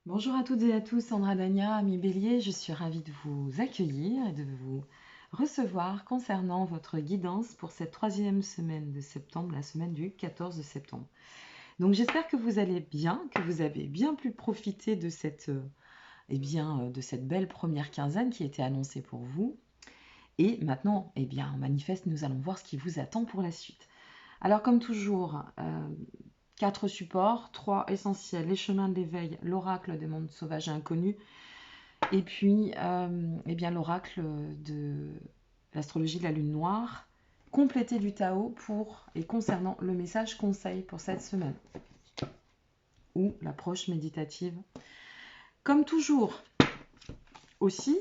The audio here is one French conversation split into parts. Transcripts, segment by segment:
Bonjour à toutes et à tous, Sandra Dania, ami Bélier, je suis ravie de vous accueillir et de vous recevoir concernant votre guidance pour cette troisième semaine de septembre, la semaine du 14 septembre. Donc j'espère que vous allez bien, que vous avez bien pu profiter de de cette belle première quinzaine qui était annoncée pour vous. Et maintenant, en manifeste, nous allons voir ce qui vous attend pour la suite. Alors comme toujours, 4 supports, 3 essentiels, les chemins de l'éveil, l'oracle des mondes sauvages et inconnus, et puis l'oracle de l'astrologie de la lune noire, complété du Tao pour et concernant le message conseil pour cette semaine, ou l'approche méditative. Comme toujours, aussi,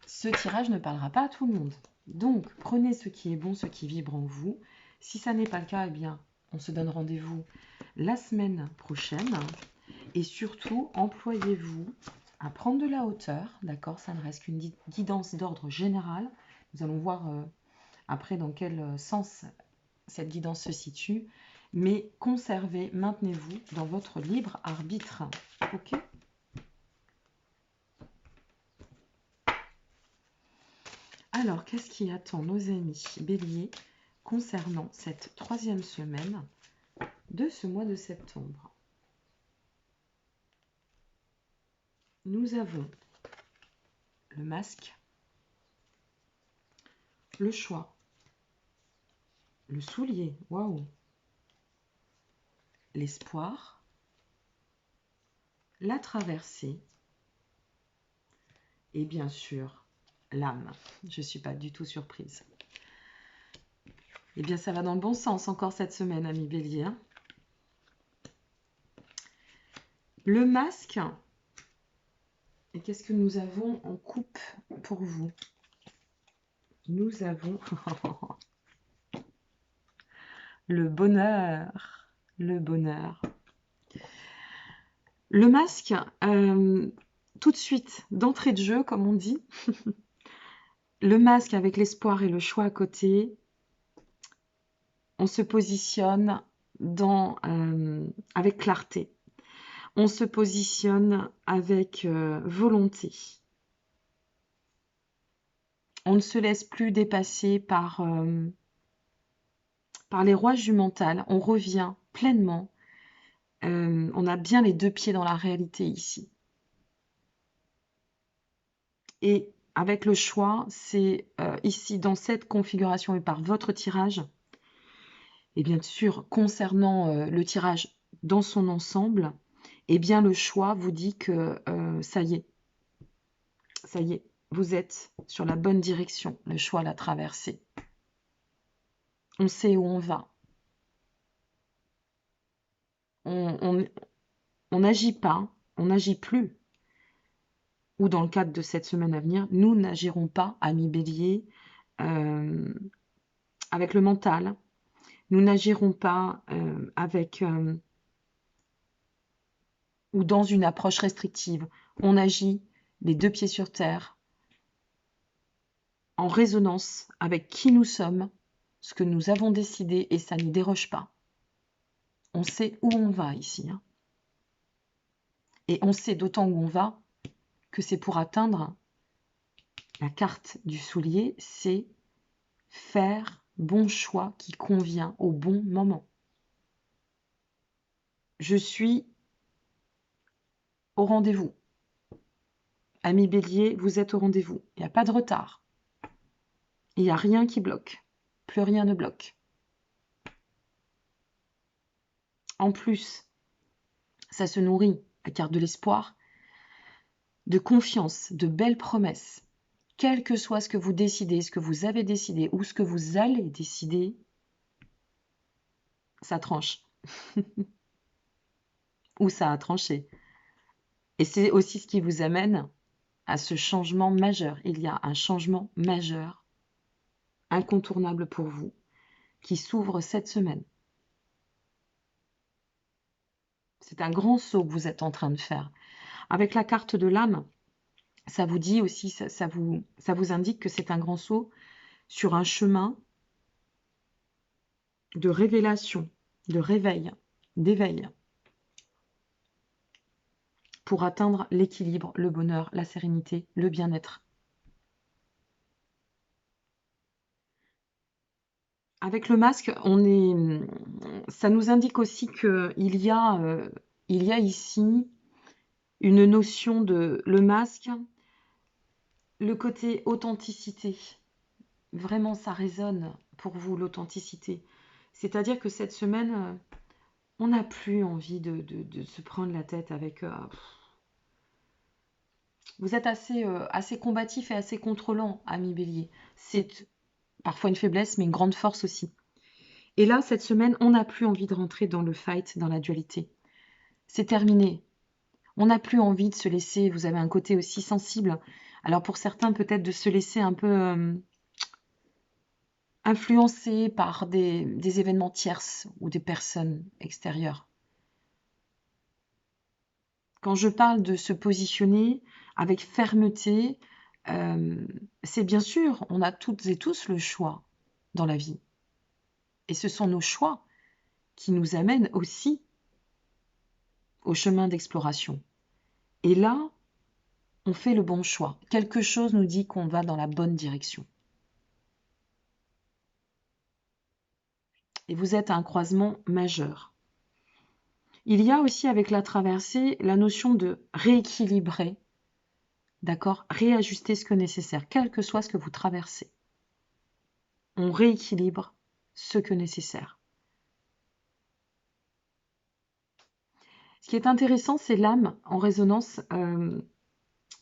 ce tirage ne parlera pas à tout le monde. Donc, prenez ce qui est bon, ce qui vibre en vous. Si ça n'est pas le cas, on se donne rendez-vous la semaine prochaine. Et surtout, employez-vous à prendre de la hauteur, d'accord? Ça ne reste qu'une guidance d'ordre général. Nous allons voir après dans quel sens cette guidance se situe. Mais conservez, maintenez-vous dans votre libre arbitre. Ok? Alors, qu'est-ce qui attend nos amis béliers concernant cette troisième semaine de ce mois de septembre? Nous avons le masque, le choix, le soulier, waouh, l'espoir, la traversée et bien sûr l'âme. Je ne suis pas du tout surprise. Eh bien, ça va dans le bon sens encore cette semaine, ami Bélier. Hein. Le masque. Et qu'est-ce que nous avons en coupe pour vous? Nous avons le bonheur. Le bonheur. Le masque, tout de suite, d'entrée de jeu, comme on dit. Le masque avec l'espoir et le choix à côté. On se positionne avec clarté. On se positionne avec volonté. On ne se laisse plus dépasser par les rouages du mental. On revient pleinement. On a bien les deux pieds dans la réalité ici. Et avec le choix, c'est ici dans cette configuration et par votre tirage, et bien sûr concernant le tirage dans son ensemble, eh bien le choix vous dit que ça y est, vous êtes sur la bonne direction, le choix l'a traversé. On sait où on va. On n'agit pas, on n'agit plus. Ou dans le cadre de cette semaine à venir, nous n'agirons pas, amis bélier, avec le mental. Nous n'agirons pas avec ou dans une approche restrictive. On agit les deux pieds sur terre, en résonance avec qui nous sommes, ce que nous avons décidé, et ça n'y déroge pas. On sait où on va ici. Hein. Et on sait d'autant où on va que c'est pour atteindre la carte du soulier, c'est faire bon choix qui convient au bon moment. Je suis au rendez-vous. Ami Bélier, vous êtes au rendez-vous. Il n'y a pas de retard. Il n'y a rien qui bloque. Plus rien ne bloque. En plus, ça se nourrit, la carte de l'espoir, de confiance, de belles promesses. Quel que soit ce que vous décidez, ce que vous avez décidé ou ce que vous allez décider, ça tranche. Ou ça a tranché. Et c'est aussi ce qui vous amène à ce changement majeur. Il y a un changement majeur, incontournable pour vous, qui s'ouvre cette semaine. C'est un grand saut que vous êtes en train de faire. Avec la carte de l'âme, ça vous dit aussi, ça vous indique que c'est un grand saut sur un chemin de révélation, de réveil, d'éveil. pour atteindre l'équilibre, le bonheur, la sérénité, le bien-être. Avec le masque, ça nous indique aussi qu'il il y a ici une notion de le masque, le côté authenticité. Vraiment, ça résonne pour vous, l'authenticité. C'est-à-dire que cette semaine, on n'a plus envie de se prendre la tête avec... Vous êtes assez combatif et assez contrôlant, ami Bélier. C'est parfois une faiblesse, mais une grande force aussi. Et là, cette semaine, on n'a plus envie de rentrer dans le fight, dans la dualité. C'est terminé. On n'a plus envie de se laisser, vous avez un côté aussi sensible. Alors pour certains, peut-être de se laisser un peu influencer par des événements tierces ou des personnes extérieures. Quand je parle de se positionner avec fermeté, c'est bien sûr, on a toutes et tous le choix dans la vie. Et ce sont nos choix qui nous amènent aussi au chemin d'exploration. Et là, on fait le bon choix. Quelque chose nous dit qu'on va dans la bonne direction. Et vous êtes à un croisement majeur. Il y a aussi avec la traversée la notion de rééquilibrer, d'accord, réajuster ce que nécessaire, quel que soit ce que vous traversez. On rééquilibre ce que nécessaire. Ce qui est intéressant, c'est l'âme en résonance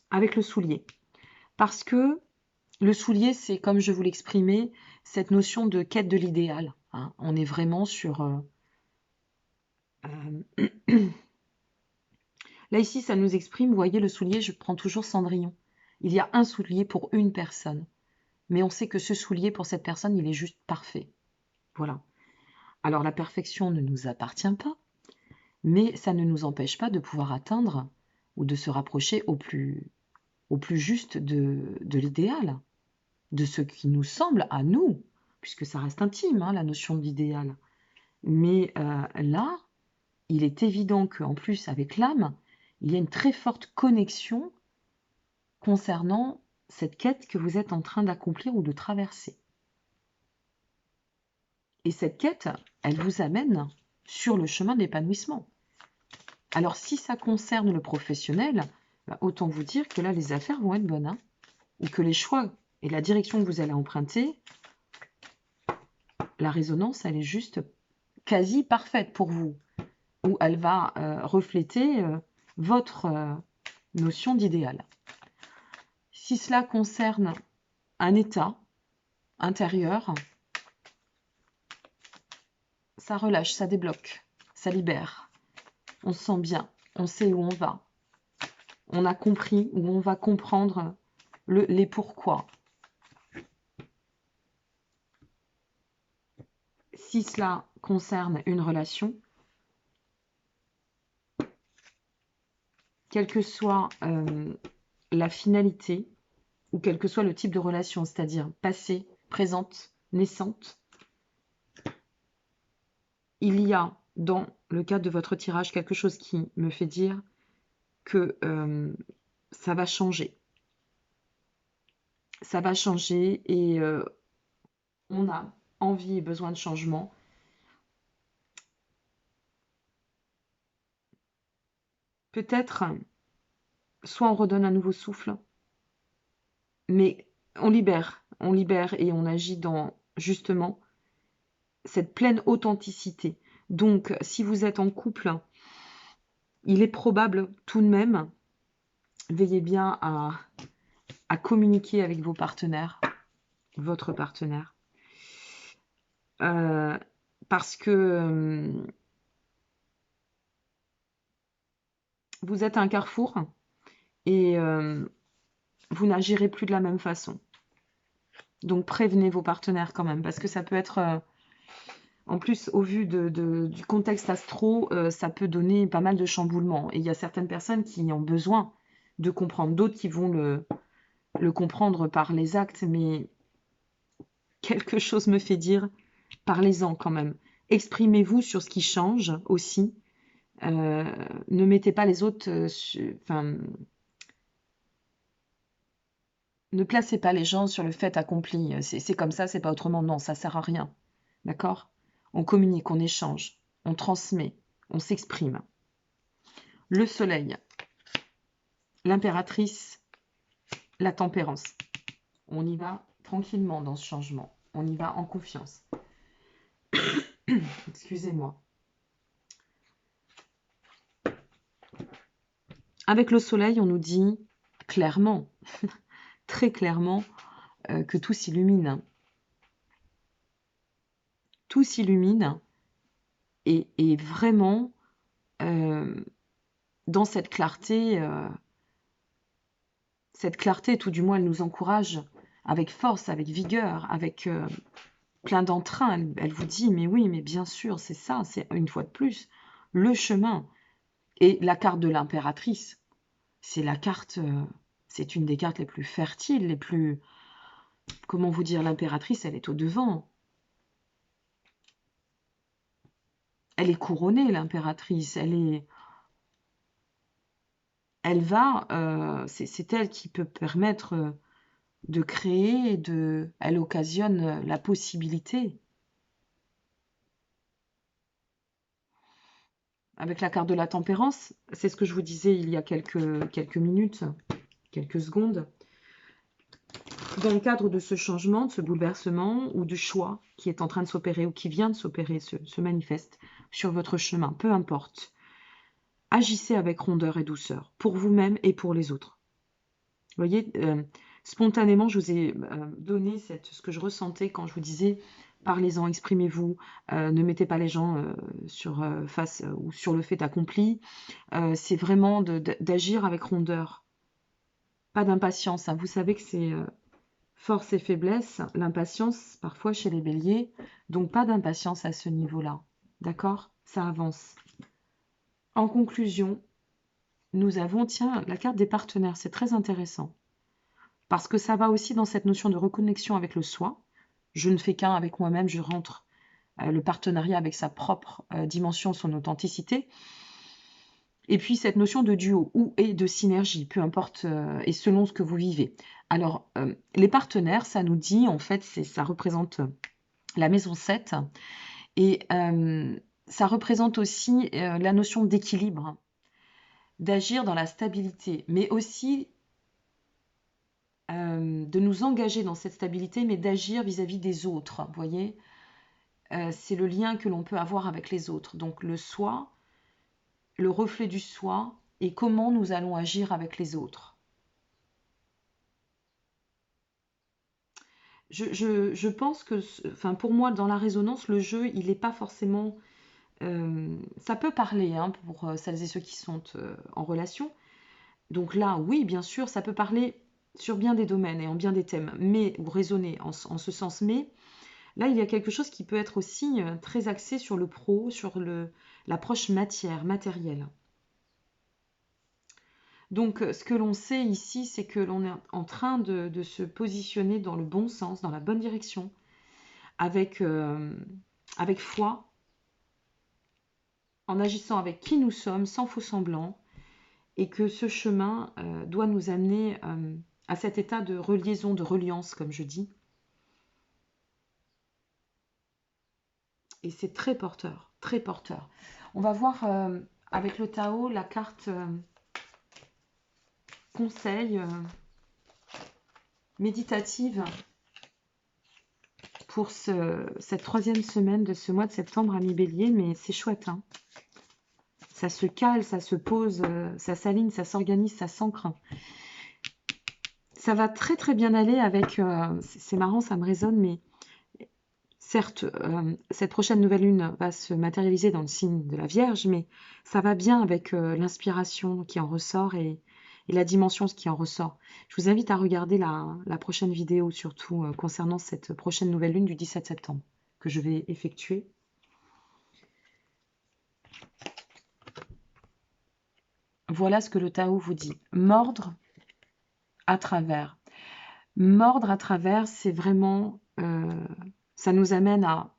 avec le soulier. Parce que le soulier, c'est, comme je vous l'exprimais, cette notion de quête de l'idéal. Hein. On est vraiment sur... Là, ici, ça nous exprime, vous voyez, le soulier, je prends toujours Cendrillon. Il y a un soulier pour une personne. Mais on sait que ce soulier, pour cette personne, il est juste parfait. Voilà. Alors, la perfection ne nous appartient pas, mais ça ne nous empêche pas de pouvoir atteindre ou de se rapprocher au plus juste de l'idéal, de ce qui nous semble à nous, puisque ça reste intime, hein, la notion d'idéal. Mais là, il est évident qu'en plus, avec l'âme, il y a une très forte connexion concernant cette quête que vous êtes en train d'accomplir ou de traverser. Et cette quête, elle vous amène sur le chemin d'épanouissement. Alors, si ça concerne le professionnel, autant vous dire que là, les affaires vont être bonnes, hein, ou que les choix et la direction que vous allez emprunter, la résonance, elle est juste quasi parfaite pour vous, où elle va refléter votre notion d'idéal. Si cela concerne un état intérieur, ça relâche, ça débloque, ça libère. On se sent bien, on sait où on va. On a compris ou on va comprendre les pourquoi. Si cela concerne une relation, quelle que soit la finalité ou quel que soit le type de relation, c'est-à-dire passée, présente, naissante, il y a dans le cadre de votre tirage quelque chose qui me fait dire que ça va changer. Ça va changer et on a envie et besoin de changement. Peut-être, soit on redonne un nouveau souffle, mais on libère et on agit dans justement cette pleine authenticité. Donc, si vous êtes en couple, il est probable tout de même, veillez bien à communiquer avec vos partenaires, votre partenaire, parce que vous êtes à un carrefour et vous n'agirez plus de la même façon. Donc prévenez vos partenaires quand même, parce que ça peut être, en plus au vu du contexte astro, ça peut donner pas mal de chamboulements. Et il y a certaines personnes qui ont besoin de comprendre, d'autres qui vont le comprendre par les actes, mais quelque chose me fait dire, parlez-en quand même. Exprimez-vous sur ce qui change aussi, Ne mettez pas les autres, enfin, ne placez pas les gens sur le fait accompli. C'est comme ça, c'est pas autrement. Non, ça sert à rien. D'accord? On communique, on échange, on transmet, on s'exprime. Le soleil, l'impératrice, la tempérance. On y va tranquillement dans ce changement. On y va en confiance. Excusez-moi. Avec le soleil, on nous dit clairement, très clairement, que tout s'illumine. Tout s'illumine et vraiment, dans cette clarté, tout du moins, elle nous encourage avec force, avec vigueur, avec plein d'entrain. Elle vous dit, mais oui, mais bien sûr, c'est ça, c'est une fois de plus, le chemin. Et la carte de l'impératrice, c'est la carte, c'est une des cartes les plus fertiles, les plus, comment vous dire, l'impératrice, elle est au devant. Elle est couronnée, l'impératrice, elle va, c'est elle qui peut permettre de créer, elle occasionne la possibilité. Avec la carte de la tempérance, c'est ce que je vous disais il y a quelques minutes, quelques secondes. Dans le cadre de ce changement, de ce bouleversement ou du choix qui est en train de s'opérer ou qui vient de s'opérer, se manifeste sur votre chemin, peu importe. Agissez avec rondeur et douceur, pour vous-même et pour les autres. Vous voyez, spontanément, je vous ai donné ce que je ressentais quand je vous disais parlez-en, exprimez-vous, ne mettez pas les gens face ou sur le fait accompli. C'est vraiment d'agir avec rondeur, pas d'impatience. Hein. Vous savez que c'est force et faiblesse, l'impatience parfois chez les béliers, donc pas d'impatience à ce niveau-là. D'accord? Ça avance. En conclusion, nous avons, tiens, la carte des partenaires, c'est très intéressant. Parce que ça va aussi dans cette notion de reconnexion avec le soi. Je ne fais qu'un avec moi-même, je rentre le partenariat avec sa propre dimension, son authenticité. Et puis cette notion de duo ou et de synergie, peu importe, et selon ce que vous vivez. Alors, les partenaires, ça nous dit, en fait, ça représente la maison 7, et ça représente aussi la notion d'équilibre, d'agir dans la stabilité, mais aussi de nous engager dans cette stabilité, mais d'agir vis-à-vis des autres, vous voyez. C'est le lien que l'on peut avoir avec les autres. Donc le soi, le reflet du soi, et comment nous allons agir avec les autres. Je pense que, enfin pour moi, dans la résonance, le jeu, il n'est pas forcément... ça peut parler hein, pour celles et ceux qui sont en relation. Donc là, oui, bien sûr, ça peut parler sur bien des domaines et en bien des thèmes, mais ou raisonner en ce sens. Mais là, il y a quelque chose qui peut être aussi très axé sur le pro, sur l'approche matérielle. Donc, ce que l'on sait ici, c'est que l'on est en train de se positionner dans le bon sens, dans la bonne direction, avec foi, en agissant avec qui nous sommes, sans faux semblant, et que ce chemin doit nous amener à cet état de reliaison, de reliance, comme je dis. Et c'est très porteur, très porteur. On va voir avec le Tao la carte conseil méditative pour cette troisième semaine de ce mois de septembre à mi-bélier, mais c'est chouette. Hein. Ça se cale, ça se pose, ça s'aligne, ça s'organise, ça s'ancre. Ça va très très bien aller avec, c'est marrant, ça me résonne, mais certes, cette prochaine nouvelle lune va se matérialiser dans le signe de la Vierge, mais ça va bien avec l'inspiration qui en ressort et la dimension qui en ressort. Je vous invite à regarder la prochaine vidéo, surtout concernant cette prochaine nouvelle lune du 17 septembre, que je vais effectuer. Voilà ce que le Tao vous dit. Mordre à travers. Mordre à travers, c'est vraiment... ça nous amène à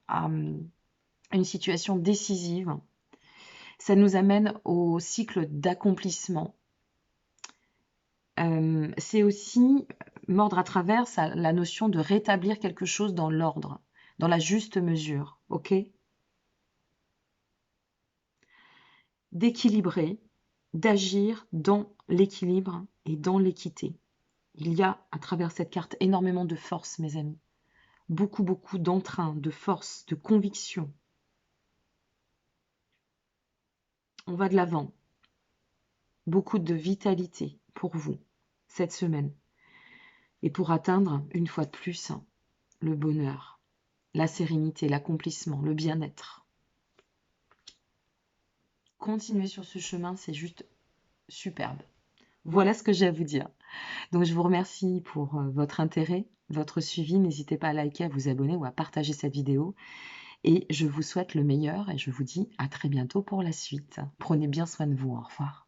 une situation décisive. Ça nous amène au cycle d'accomplissement. C'est aussi mordre à travers la notion de rétablir quelque chose dans l'ordre, dans la juste mesure, ok? D'équilibrer, d'agir dans l'équilibre et dans l'équité. Il y a à travers cette carte énormément de force, mes amis. Beaucoup, beaucoup d'entrain, de force, de conviction. On va de l'avant. Beaucoup de vitalité pour vous cette semaine. Et pour atteindre, une fois de plus, le bonheur, la sérénité, l'accomplissement, le bien-être. Continuer sur ce chemin, c'est juste superbe. Voilà ce que j'ai à vous dire. Donc je vous remercie pour votre intérêt, votre suivi. N'hésitez pas à liker, à vous abonner ou à partager cette vidéo. Et je vous souhaite le meilleur et je vous dis à très bientôt pour la suite. Prenez bien soin de vous. Au revoir.